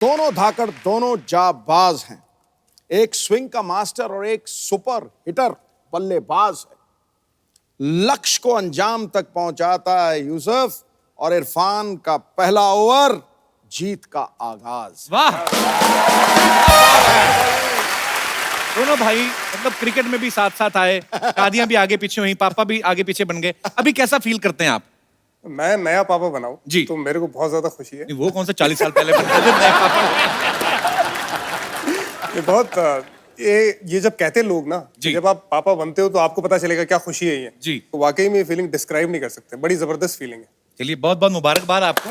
दोनों धाकड़ दोनों जाबाज हैं। एक स्विंग का मास्टर और एक सुपर हिटर बल्लेबाज है। लक्ष्य को अंजाम तक पहुंचाता है यूसुफ और इरफान का पहला ओवर जीत का आगाज। वाह। दोनों भाई मतलब क्रिकेट में भी साथ साथ आए, शादियां भी आगे पीछे हुई, पापा भी आगे पीछे बन गए। अभी कैसा फील करते हैं आप? मैं नया पापा बनाऊं जी, तो मेरे को बहुत ज्यादा खुशी है। वो कौन सा 40 साल पहले बन गए थे नए पापा? ये बहुत ये जब कहते लोग ना कि जब आप पापा बनते हो तो आपको पता चलेगा क्या खुशी है ये जी। तो वाकई में ये फीलिंग डिस्क्राइब नहीं कर सकते, बड़ी जबरदस्त फीलिंग है। चलिए बहुत बहुत मुबारकबाद आपको।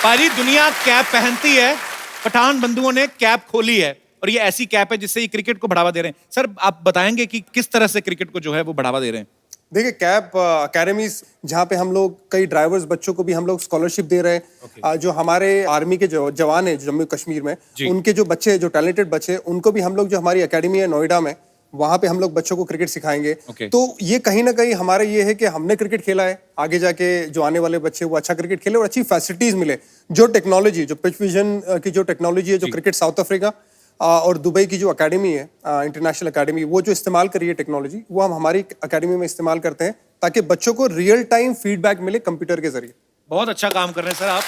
पारी दुनिया कैप पहनती है, पठान बंधुओं ने कैप खोली है और ये ऐसी कैप है जिससे ये क्रिकेट को बढ़ावा दे रहे हैं। सर आप बताएंगे कि किस तरह से क्रिकेट को जो है वो बढ़ावा दे रहे हैं? देखिए कैप अकेडमीज जहाँ पे हम लोग कई ड्राइवर्स बच्चों को भी हम लोग स्कॉलरशिप दे रहे हैं। जो हमारे आर्मी के जो जवान हैं जम्मू कश्मीर में, उनके जो बच्चे जो टैलेंटेड बच्चे उनको भी हम लोग जो हमारी अकेडमी है नोएडा में, वहां पे हम लोग बच्चों को क्रिकेट सिखाएंगे। तो ये कहीं ना कहीं हमारा ये है कि हमने क्रिकेट खेला है, आगे जाके जो आने वाले बच्चे वो अच्छा क्रिकेट खेले और अच्छी फैसिलिटीज मिले। जो टेक्नोलॉजी जो पिच विजन की जो टेक्नोलॉजी है जो क्रिकेट साउथ अफ्रीका और दुबई की जो अकेडमी है इंटरनेशनल अकेडमी, वो जो इस्तेमाल करी है टेक्नोलॉजी वो हम हमारी अकेडमी में इस्तेमाल करते हैं ताकि बच्चों को रियल टाइम फीडबैक मिले कंप्यूटर के जरिए। बहुत अच्छा काम कर रहे हैं सर आप।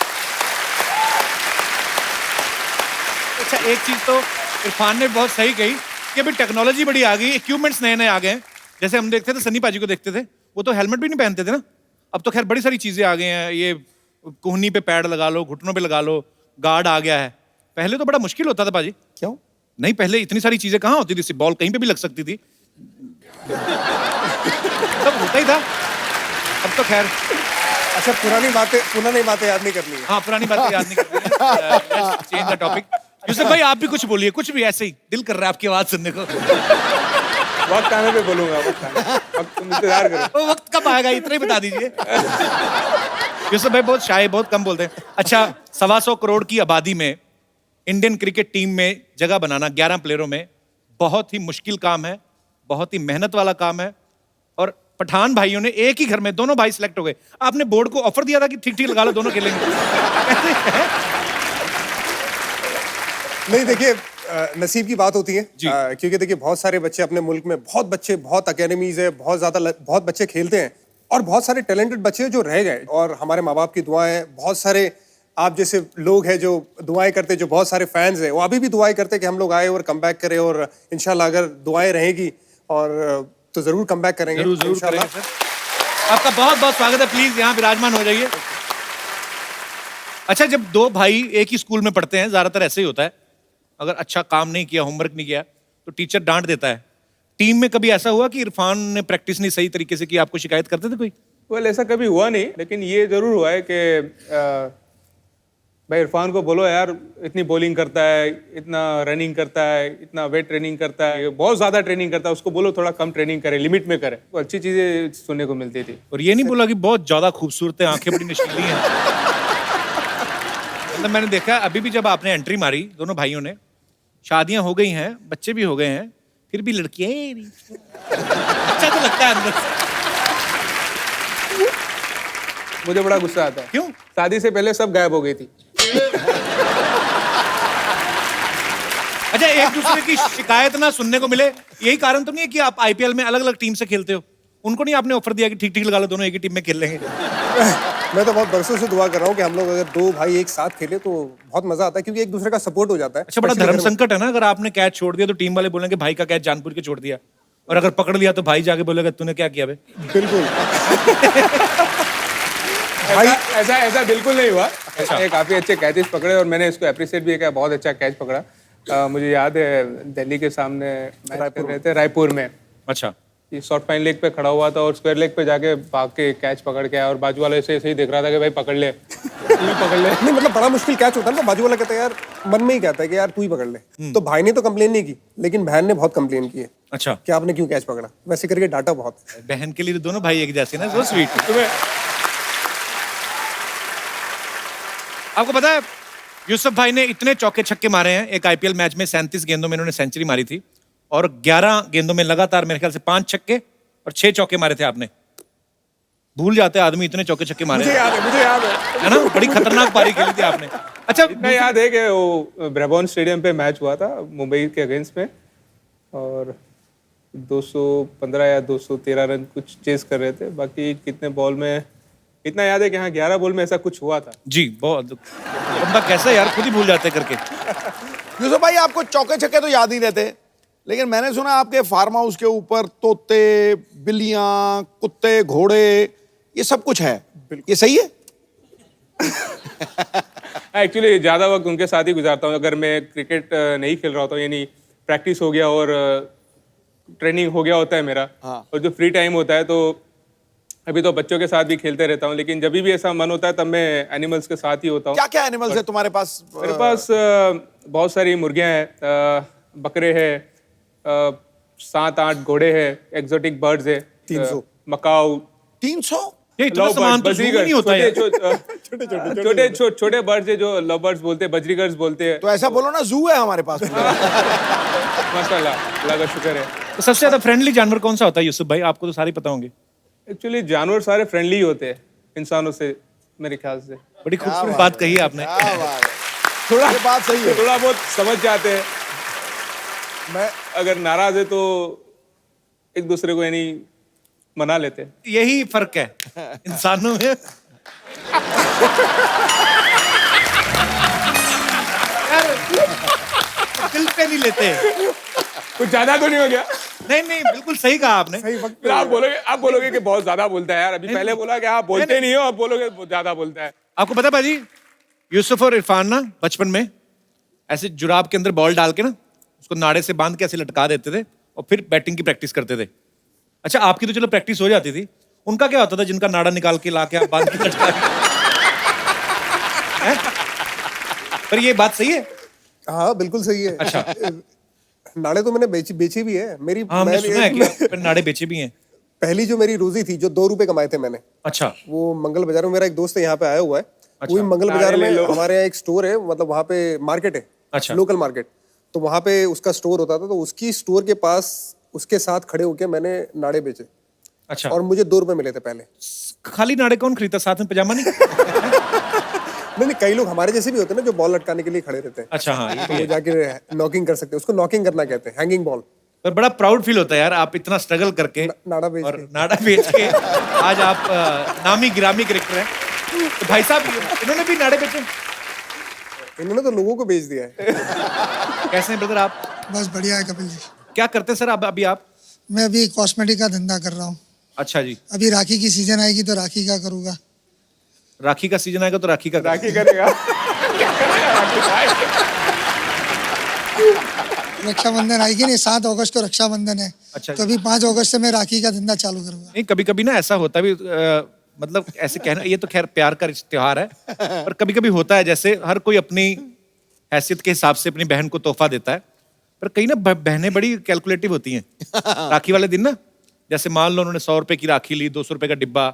अच्छा एक चीज तो इरफान ने बहुत सही कही कि अभी टेक्नोलॉजी बड़ी आ गई, इक्विपमेंट्स नए नए आ गए हैं। जैसे हम देखते थे सन्नी पाजी को देखते थे, वो तो हेलमेट भी नहीं पहनते थे ना। अब तो खैर बड़ी सारी चीजें आ गई हैं, ये कोहनी पे पैड लगा लो, घुटनों पे लगा लो, गार्ड आ गया है। पहले तो बड़ा मुश्किल होता था पाजी। क्यों? नहीं पहले इतनी सारी चीजें कहाँ होती थी, बॉल कहीं पे भी लग सकती थी, सब होता ही था। अब तो खैर अच्छा पुरानी बातें याद नहीं करनी है। हाँ पुरानी बातें याद नहीं करनी है। Change the topic. यूसुफ भाई आप भी कुछ बोलिए, कुछ भी, ऐसे ही दिल कर रहा है आपकी आवाज सुनने को। वक्त आने पे बोलूंगा, वक्त तुम इंतजार करो। वो वक्त कब आएगा इतना ही बता दीजिए। यूसुफ भाई बहुत शाय, बहुत कम बोलते हैं। अच्छा 125 करोड़ की आबादी में इंडियन क्रिकेट टीम में जगह बनाना 11 प्लेयरों में बहुत ही मुश्किल काम है, बहुत ही मेहनत वाला काम है। और पठान भाइयों ने एक ही घर में दोनों भाई सिलेक्ट हो गए। आपने बोर्ड को ऑफर दिया था कि ठीक ठीक लगा लो दोनों खेलेंगे? नहीं देखिए नसीब की बात होती है क्योंकि देखिए बहुत सारे बच्चे अपने मुल्क में, बहुत अकेडमीज है, बहुत बच्चे खेलते हैं और बहुत सारे टैलेंटेड बच्चे जो रह गए। और हमारे माँ बाप की दुआएं, बहुत सारे आप जैसे लोग हैं जो दुआएं करते, जो बहुत सारे फैंस हैं वो अभी भी दुआएं करते कि हम लोग आए और कम बैक करें और इंशाल्लाह अगर दुआएं रहेगी और तो जरूर कम बैक करेंगे। जरूर करेंगे सर। आपका बहुत बहुत स्वागत है, प्लीज यहाँ विराजमान हो जाइए। अच्छा जब दो भाई एक ही स्कूल में पढ़ते हैं, ज्यादातर ऐसे ही होता है, अगर अच्छा काम नहीं किया, होमवर्क नहीं किया तो टीचर डांट देता है। टीम में कभी ऐसा हुआ कि इरफान ने प्रैक्टिस नहीं सही तरीके से की, आपको शिकायत करते थे कोई? वेल ऐसा कभी हुआ नहीं, लेकिन ये जरूर हुआ है कि भाई इरफान को बोलो यार, इतनी बॉलिंग करता है, इतना रनिंग करता है, इतना वेट ट्रेनिंग करता है, बहुत ज्यादा ट्रेनिंग करता है, उसको बोलो थोड़ा कम ट्रेनिंग करे, लिमिट में करे। तो अच्छी चीजें सुनने को मिलती थी। और ये नहीं बोला कि बहुत ज्यादा खूबसूरत है, आंखें बड़ी नशीली हैं। मतलब मैंने देखा अभी भी जब आपने एंट्री मारी, दोनों भाइयों ने, शादियां हो गई हैं, बच्चे भी हो गए हैं, फिर भी लड़कियां अच्छा तो लगता है अंदर। मुझे बड़ा गुस्सा आता है। क्यों? शादी से पहले सब गायब हो गई थी। अच्छा एक दूसरे की शिकायत ना सुनने को मिले, यही कारण तो नहीं है कि आप आईपीएल में अलग अलग टीम से खेलते हो? उनको नहीं आपने ऑफर दिया कि ठीक ठीक लगा लो, दोनों एक ही टीम में खेल लेंगे? मैं तो बहुत बरसों से दुआ कर रहा हूँ कि हम लोग अगर दो भाई एक साथ खेले तो बहुत मजा आता है क्योंकि एक दूसरे का सपोर्ट हो जाता है। अच्छा बड़ा धर्म संकट है ना, अगर आपने कैच छोड़ दिया तो टीम वाले बोलेंगे भाई का कैच जानपुर के छोड़ दिया, और अगर पकड़ लिया तो भाई जाके बोलेगा तूने क्या किया बे? बिल्कुल। ऐसा बिल्कुल नहीं हुआ। ऐसे काफी अच्छे कैचेस पकड़े और मैंने इसको अप्रिशिएट भी किया, बहुत अच्छा कैच पकड़ा। मुझे याद है दिल्ली के सामने मैच कर रहे थे रायपुर में। अच्छा। ये शॉर्ट फाइन लेग पे खड़ा हुआ था और स्क्वायर लेग पे जाके भाग के कैच पकड़ के आया और बाजू वाले ऐसे ही देख रहा था कि भाई पकड़ ले, तू ही पकड़ ले। नहीं मतलब बड़ा मुश्किल कैच होता है ना, बाजू वाला कहता है यार, मन में ही कहता है कि यार तू ही पकड़ ले। तो भाई ने तो कंप्लेन नहीं की, लेकिन बहन ने बहुत कंप्लेन की है। अच्छा कि आपने क्यों कैच पकड़ा? वैसे करके डांटा बहुत। बहन के लिए दोनों भाई एक जैसे ना, सो स्वीट। तुम्हें आपको पता है यूसुफ भाई ने इतने चौके छक्के मारे हैं एक आईपीएल मैच में, 37 गेंदों में इन्होंने सेंचुरी मारी थी और 11 गेंदों में लगातार मेरे ख्याल से 5 छक्के और 6 चौके मारे थे आपने। भूल जाते हैं आदमी, इतने चौके छक्के मारे मुझे याद है है ना, बड़ी खतरनाक पारी खेली थी आपने। अच्छा इतना याद है कि वो ब्रेबॉर्न स्टेडियम पे मैच हुआ था मुंबई के अगेंस्ट में, और 215 या 213 रन कुछ चेस कर रहे थे। बाकी कितने बॉल में, इतना याद है कि हाँ 11 बॉल में ऐसा कुछ हुआ था। जी, बहुत बंदा कैसा यार, खुद ही भूल जाते करके। यूसुफ भाई, आपको चौके छक्के तो याद ही रहते, लेकिन मैंने सुना आपके फार्म हाउस के ऊपर तोते, बिल्लियां, कुत्ते, घोड़े, ये सब कुछ है, ये सही है? एक्चुअली ज़्यादा वक्त उनके साथ ही गुजारता हूँ। अगर मैं क्रिकेट नहीं खेल रहा होता हूँ, यानी प्रैक्टिस हो गया और ट्रेनिंग हो गया होता है मेरा, हाँ। और जो फ्री टाइम होता है, तो अभी तो बच्चों के साथ भी खेलते रहता हूँ, लेकिन जब भी ऐसा मन होता है तब मैं एनिमल्स के साथ ही होता हूँ। क्या क्या एनिमल्स है तुम्हारे पास? मेरे पास बहुत सारी मुर्गियाँ हैं, बकरे हैं, 7-8 घोड़े हैं, एक्सोटिक बर्ड्स है, 300 मकाऊ, 300? ये इतना सामान तो ज़ू में नहीं होता है। छोटे बर्ड्स है जो लव बर्ड्स बोलते हैं, बजरीगर्स बोलते हैं। तो ऐसा बोलो ना, जू है हमारे पास। माशाल्लाह, अल्लाह का शुक्र है। तो सबसे ज्यादा फ्रेंडली जानवर कौन सा होता है यूसुफ भाई? आपको तो सारे पता होंगे। एक्चुअली जानवर सारे फ्रेंडली होते हैं इंसानों से, मेरे ख्याल से। बड़ी खूबसूरत बात कही है आपने। क्या बात है, थोड़ा ये बात सही है। थोड़ा बहुत समझ जाते हैं, मैं अगर नाराज है तो एक दूसरे को यानी मना लेते हैं। यही फर्क है इंसानों में। यार, दिल पे नहीं लेते। कुछ ज्यादा तो नहीं हो गया? नहीं नहीं, बिल्कुल सही कहा आपने। फिर आप बोलोगे कि बहुत ज्यादा बोलता है यार। अभी पहले बोला कि आप बोलते नहीं हो, अब बोलोगे बहुत ज्यादा बोलता है। आपको पता भाजी, यूसुफ और इरफान ना बचपन में ऐसे जुराब के अंदर बॉल डाल के ना उसको नाड़े से बांध के ऐसे लटका देते थे और फिर बैटिंग की प्रैक्टिस करते थे। अच्छा, आपकी तो चलो प्रैक्टिस हो जाती थी, उनका क्या होता था जिनका नाड़ा निकाल के ला के आप बांध के लटका हैं? पर ये बात सही है। हाँ बिल्कुल सही है। अच्छा। नाड़े तो मैंने बेची भी है मेरी। हाँ, मैंने सुना है कि आपने नाड़े बेचे भी हैं। पहली जो मेरी रोजी थी, जो 2 रुपए कमाए थे मैंने, अच्छा। वो मंगल बाजार में, मेरा एक दोस्त है यहाँ पे आया हुआ है। अच्छा। वही मंगल बाजार में हमारे यहाँ एक स्टोर है, मतलब वहाँ पे मार्केट है। अच्छा। Local market. तो वहाँ पे उसका स्टोर होता था, तो उसकी स्टोर के पास उसके साथ खड़े होके मैंने नाड़े बेचे। अच्छा। और मुझे 2 रुपए मिले थे पहले। खाली नाड़े कौन खरीदता, साथ में पजामा नहीं? नहीं, कई लोग हमारे जैसे भी होते हैं ना, जो बॉल लटकाने के लिए खड़े रहते हैं। अच्छा, हाँ, ये तो वो जाके नॉकिंग कर सकते हैं, उसको नॉकिंग करना कहते हैं, हैंगिंग बॉल। पर बड़ा प्राउड फील होता है यार, आप इतना स्ट्रगल करके नाड़ा बेच और के। नाड़ा बेच के आज आप नामी गिरामी क्रिकेटर हैं। तो भाई साहब, इन्होंने भी नाड़े बेचे? इन्होंने तो लोगों को बेच दिया है। कैसे हैं ब्रदर आप? बस बढ़िया है कपिल जी। क्या करते हैं सर अभी आप? मैं अभी कॉस्मेटिक का धंधा कर रहा हूँ। अच्छा जी। अभी राखी की सीजन आएगी तो राखी का करूँगा। राखी का सीजन आएगा तो राखी का राखी करेगा। रक्षाबंधन आएगी नहीं, 7 अगस्त को रक्षाबंधन है। अच्छा। तो अभी 5 अगस्त से मैं राखी का धंधा चालू करूँगा। नहीं, कभी कभी ना ऐसा होता भी, मतलब ऐसे कहना, ये तो खैर प्यार का त्योहार है, पर कभी कभी होता है जैसे हर कोई अपनी हैसियत के हिसाब से अपनी बहन को तोहफा देता है, पर कई ना बहनें बड़ी कैलकुलेटिव होती हैं। राखी वाले दिन ना, जैसे मान लो उन्होंने 100 रुपए की राखी ली, 200 रुपए का डिब्बा,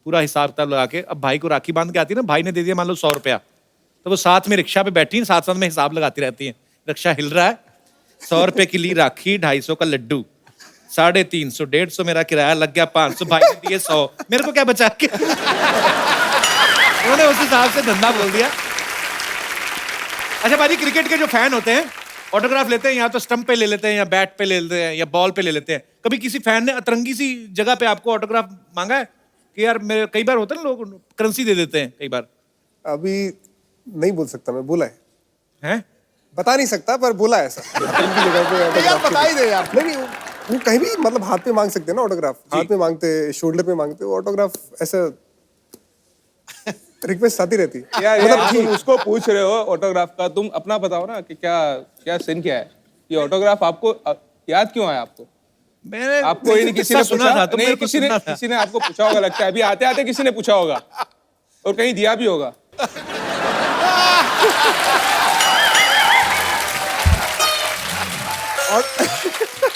पूरा हिसाब किताब लगा के, अब भाई को राखी बांध के आती है ना, भाई ने दे दिया मान लो 100 रुपया, तो वो साथ में रिक्शा पे बैठी, साथ साथ में हिसाब लगाती रहती है। रिक्शा हिल रहा है, 100 रुपए की ली राखी, 250 का लड्डू, 350, 150 मेरा किराया लग गया, 500 भाई ने दिए, 100 मेरे को क्या बचा के। उन्होंने उस हिसाब से धंधा बोल दिया। अच्छा भाजी, क्रिकेट के जो फैन होते हैं ऑटोग्राफ लेते हैं, या तो स्टंप पे ले लेते हैं, या बैट पे ले लेते हैं, या बॉल पे ले लेते हैं। कभी किसी फैन ने अतरंगी सी जगह पे आपको ऑटोग्राफ मांगा है कि यार मेरे, कई बार होता है ना लोग करेंसी दे देते हैं कई बार? अभी नहीं बोल सकता मैं, बोला है। हैं? बता नहीं सकता, पर बोला है ऐसा। अपनी जगह पे यार autograph बता ही दे यार। नहीं, वो कहीं भी, मतलब हाथ पे मांग सकते हैं ना ऑटोग्राफ। हाथ पे मांगते, शोल्डर पे मांगते, वो ऑटोग्राफ ऐसा रिक्वेस्ट आती रहती है। यार तुम उसको पूछ रहे हो ऑटोग्राफ का, तुम अपना बताओ ना कि क्या क्या सीन क्या है। ये ऑटोग्राफ आपको याद क्यों आया आपको? मैंने आपको ये नहीं किसी ने सुना पूछा था, तो नहीं, मेरे को सुनना था। किसी ने आपको पूछा होगा, लगता है अभी आते आते किसी ने पूछा होगा और कहीं दिया भी होगा। और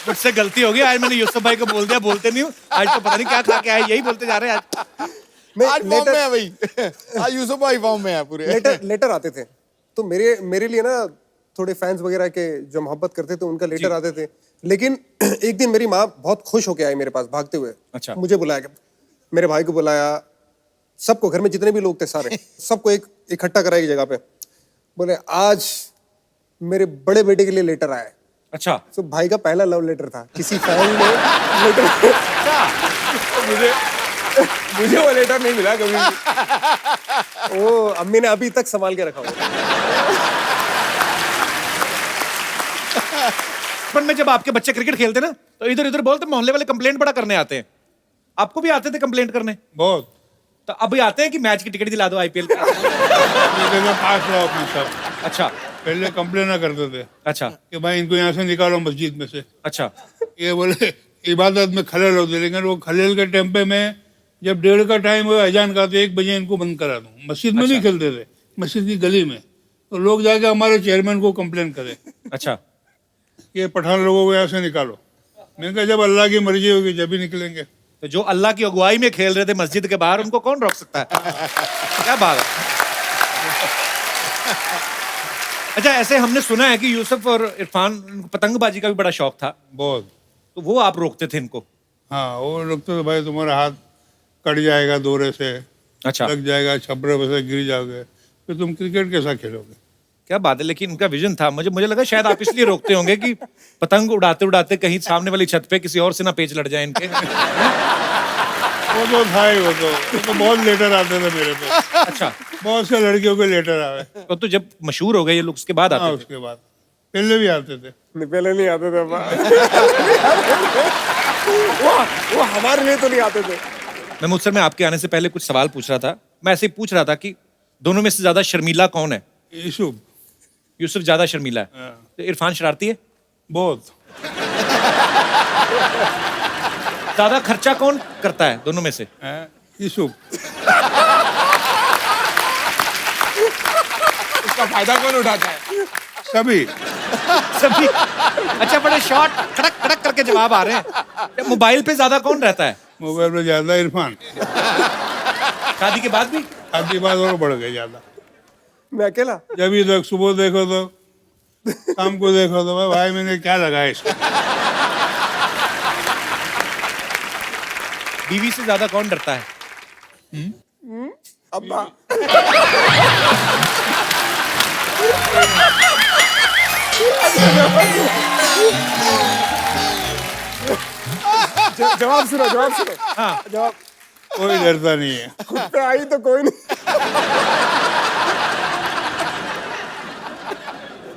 मुझसे गलती हो गई, आज मैंने यूसुफ भाई को बोल दिया, बोलते नहीं हूँ। आज तो पता नहीं क्या खा के आए, यही बोलते जा रहे हैं आज। आज फॉर्म में है भाई। आज यूसुफ भाई फॉर्म में है पूरे। लेटर आते थे, तो मेरे लिए ना थोड़े फैंस वगैरह के जो मोहब्बत करते थे, उनका लेटर आते थे। लेकिन एक दिन मेरी माँ बहुत खुश होके आई मेरे पास भागते हुए। अच्छा। मुझे बुलाया कि मेरे भाई को बुलाया, सबको, घर में जितने भी लोग थे सारे, सबको एक इकट्ठा करा एक जगह पे। बोले आज मेरे बड़े बेटे के लिए लेटर आया है। अच्छा, तो भाई का पहला लव लेटर था, किसी फैन ने लेटर मुझे वो लेटर नहीं मिला कभी। वो अम्मी ने अभी तक संभाल के रखा हुआ। बचपन में जब आपके बच्चे क्रिकेट खेलते ना तो इधर उधर बोलते, मोहल्ले वाले कंप्लेंट बड़ा करने आते हैं। आपको भी आते थे कंप्लेंट करने? बहुत। तो अभी आते हैं कि मैच की टिकट दिला दो आईपीएल की? पास रहो अपने सब। अच्छा पहले कंप्लेन ना करते थे अच्छा कि भाई इनको यहाँ से निकालो मस्जिद में से। अच्छा। ये बोले इबादत में खलल होते, लेकिन वो खलल के टेम्पे में जब 1:30 का टाइम हुआ अजान का तो 1 बजे इनको बंद करा दूं। मस्जिद में नहीं खेलते थे, मस्जिद की गली में। तो लोग जाके हमारे चेयरमैन को कंप्लेन करे, अच्छा ये पठान लोगों को यहाँ से निकालो। मैंने कहा जब अल्लाह की मर्जी होगी जब ही निकलेंगे। तो जो अल्लाह की अगुवाई में खेल रहे थे मस्जिद के बाहर, उनको कौन रोक सकता है? क्या बात है। अच्छा, ऐसे हमने सुना है कि यूसुफ और इरफान इनको पतंगबाजी का भी बड़ा शौक था, बहुत। तो वो आप रोकते थे इनको? हाँ, वो लोग तो भाई तुम्हारा हाथ कट जाएगा दोरे से, अच्छा, लग जाएगा, छपरे पे से गिर जाओगे, फिर तुम क्रिकेट कैसा खेलोगे? क्या बात है। लेकिन उनका विजन था, मुझे लगा शायद आप इसलिए रोकते होंगे कि पतंग उड़ाते उड़ाते कहीं सामने वाली छत पे किसी और से ना पेच लड़ जाए इनके। वो तो था ही, वो तो बहुत लेटर आते थे मेरे पे। अच्छा, बहुत से लड़कियों के लेटर आए। तो जब मशहूर हो गए ये लोग उसके बाद हाँ, आते थे? उसके बाद पहले भी आते थे। पहले नहीं आते थे। वो हमारे लिए तो नहीं आते थे। महमूद सर, मैं आपके आने से पहले कुछ सवाल पूछ रहा था। मैं ऐसे ही पूछ रहा था कि दोनों में से ज्यादा शर्मीला कौन है? यूसुफ। यूसुफ ज्यादा शर्मीला है। हाँ। तो इरफान शरारती है? बहुत। ज्यादा खर्चा कौन करता है दोनों में से? यूसुफ। उसका फायदा कौन उठाता है? सभी। सभी। अच्छा, बड़े शॉर्ट कड़क कड़क करके जवाब आ रहे हैं। मोबाइल पे ज्यादा कौन रहता है? मोबाइल में ज्यादा इरफान। शादी के बाद भी? शादी बाद और बढ़ गए ज्यादा। मैं अकेला। जब भी तक सुबह देखो तो शाम को देखो तो भाई मैंने क्या लगाया इसको। बीवी से ज्यादा कौन डरता है? अब्बा। जवाब सुनो। हाँ। जवाब कोई डरता नहीं है। खुद पे आई तो कोई नहीं।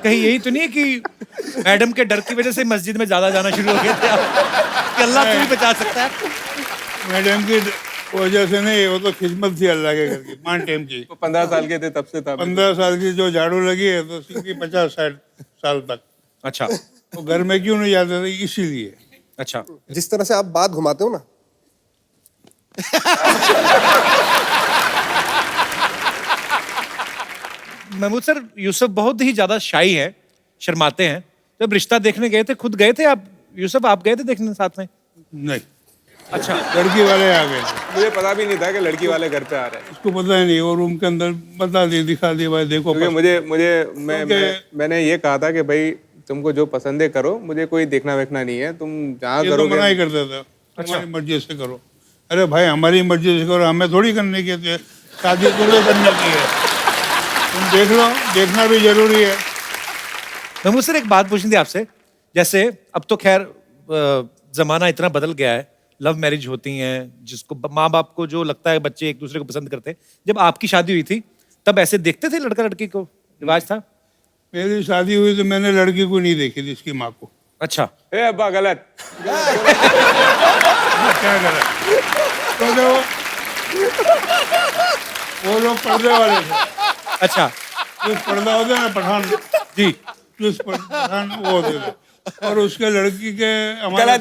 कहीं यही तो नहीं है कि मैडम के डर की वजह से मस्जिद में ज्यादा जाना शुरू हो गए थे आप? कि अल्लाह तुम्हें बचा सकता है? मैडम की वजह से नहीं, वो तो खिदमत थी अल्लाह के घर की, 5 टाइम की। वो 15 साल के थे तब से था। 15 साल की जो झाड़ू लगी है तो सीधी 50-60 साल तक। अच्छा तो घर में क्यों नहीं जाते थे? इसीलिए। अच्छा। जिस तरह से आप बात घुमाते हो ना, महमूद सर, यूसुफ बहुत ही ज्यादा शाई है, शर्माते हैं। जब रिश्ता देखने गए थे, खुद गए थे आप? यूसुफ, आप गए थे देखने साथ में? नहीं, अच्छा। लड़की वाले आ गए थे। मुझे पता भी नहीं था कि लड़की वाले घर पे आ रहे हैं। उसको पता ही नहीं, वो रूम के अंदर बता दी, दिखा दी, भाई देखो। क्योंकि मैंने ये कहा था कि भाई तुमको जो पसंद है करो, मुझे कोई देखना वेखना नहीं है, तुम जहाँ ये तो करोगे। मना ही करता था, हमारी मर्जी से करो। अरे भाई हमारी मर्जी से करो, हमें थोड़ी करने की है, शादी तुम्हें करने की है। तुम देख लो, देखना भी जरूरी है। महमूद सर, एक बात पूछनी थी आपसे। जैसे अब तो खैर जमाना इतना बदल गया है, लव मैरिज होती हैं, जिसको माँ बाप को जो लगता है बच्चे एक दूसरे को पसंद करते हैं। जब आपकी शादी हुई थी तब ऐसे देखते थे लड़का लड़की को? रिवाज था? मेरी शादी हुई तो मैंने लड़की को नहीं देखी थी, इसकी माँ को। अच्छा। ए अब्बा गलत। क्या करा? तो वो लोग पर्दे वाले थे। अच्छा। जो पर्दा होता है ना, पठान जी। जो पठान वो होते थे। और उसके लड़की के हमारे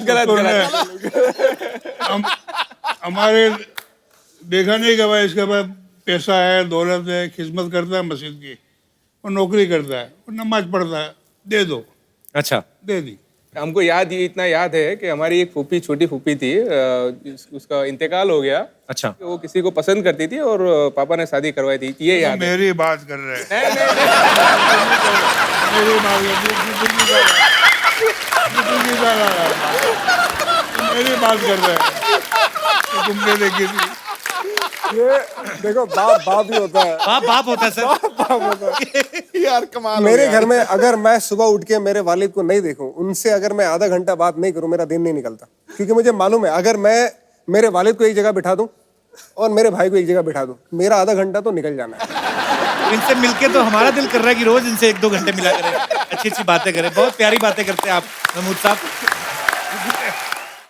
देखा नहीं कि भाई इसके पास पैसा है, दौलत है, खिदमत करता है मस्जिद की, और नौकरी करता है, और नमाज पढ़ता है, दे दो। अच्छा। दे दी। हमको इतना याद है कि हमारी एक फूफी, छोटी फूफी थी, उसका इंतकाल हो गया। अच्छा। वो किसी को पसंद करती थी और पापा ने शादी करवाई थी, ये याद है। मेरी बात कर रहे हैं। मेरी बात कर रहे हैं। घूमने लगी थी। ये देखो, बाप बाप ही होता है। बाप बाप होता है सर। यार कमाल हो मेरे गया। घर में अगर मैं सुबह उठ के मेरे वालिद को नहीं देखूं, उनसे अगर मैं आधा घंटा बात नहीं करूं, मेरा दिन नहीं निकलता। क्योंकि मुझे मालूम है, अगर मैं मेरे वालिद को एक जगह बिठा दूं और मेरे भाई को एक जगह बिठा दूं, मेरा आधा घंटा तो निकल जाना है। इनसे मिलके तो हमारा दिल कर रहा है कि रोज इनसे 1-2 घंटे मिला करें, अच्छी अच्छी बातें करें। बहुत प्यारी बातें करते हैं आप महमूद साहब।